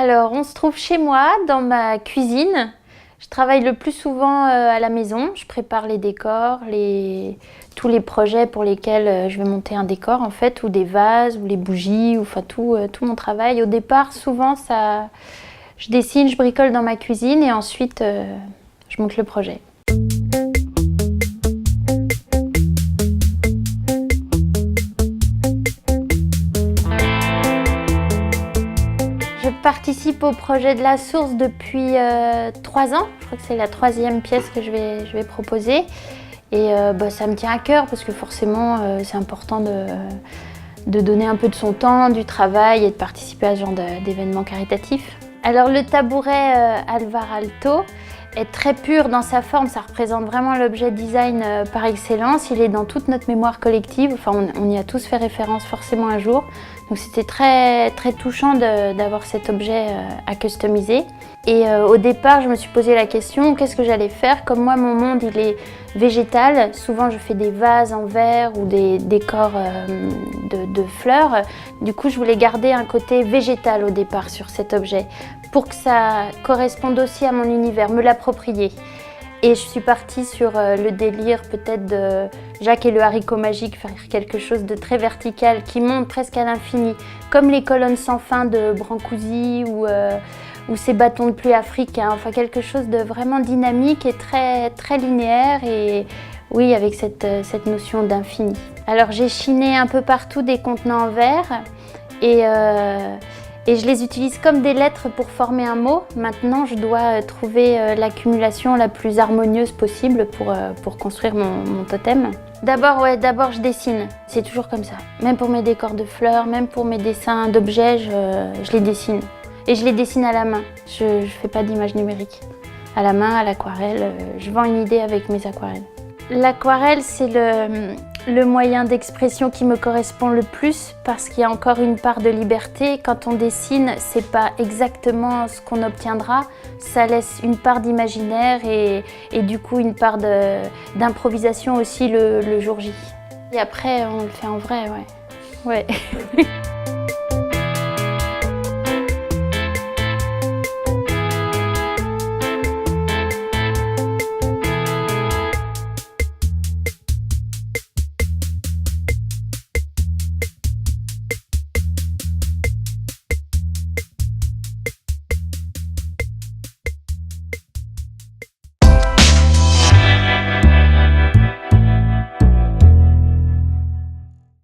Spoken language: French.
Alors, on se trouve chez moi, dans ma cuisine. Je travaille le plus souvent à la maison. Je prépare les décors, tous les projets pour lesquels je vais monter un décor en fait, ou des vases, ou les bougies, ou enfin tout mon travail. Au départ, souvent, je dessine, je bricole dans ma cuisine et ensuite je monte le projet. Je participe au projet de la source depuis 3 ans. Je crois que c'est la 3e pièce que je vais proposer. Et ça me tient à cœur parce que forcément c'est important de donner un peu de son temps, du travail et de participer à ce genre d'événements caritatifs. Alors le tabouret Alvar Aalto est très pur dans sa forme, ça représente vraiment l'objet design par excellence. Il est dans toute notre mémoire collective, enfin on y a tous fait référence forcément un jour. Donc c'était très touchant d'avoir cet objet à customiser. Et au départ, je me suis posé la question, qu'est-ce que j'allais faire? Comme moi, mon monde, il est végétal. Souvent, je fais des vases en verre ou des décors de fleurs. Du coup, je voulais garder un côté végétal au départ sur cet objet pour que ça corresponde aussi à mon univers, me l'approprier. Et je suis partie sur le délire peut-être de Jacques et le haricot magique, faire quelque chose de très vertical qui monte presque à l'infini, comme les colonnes sans fin de Brancusi ou ces bâtons de pluie africains, enfin quelque chose de vraiment dynamique et très linéaire et oui, avec cette notion d'infini. Alors j'ai chiné un peu partout des contenants en verre et je les utilise comme des lettres pour former un mot. Maintenant, je dois trouver l'accumulation la plus harmonieuse possible pour construire mon totem. D'abord, je dessine. C'est toujours comme ça. Même pour mes décors de fleurs, même pour mes dessins d'objets, je les dessine. Et je les dessine à la main. Je ne fais pas d'image numérique. À la main, à l'aquarelle, je vends une idée avec mes aquarelles. L'aquarelle, c'est le moyen d'expression qui me correspond le plus parce qu'il y a encore une part de liberté. Quand on dessine, c'est pas exactement ce qu'on obtiendra. Ça laisse une part d'imaginaire et du coup une part d'improvisation aussi le jour J. Et après, on le fait en vrai, ouais.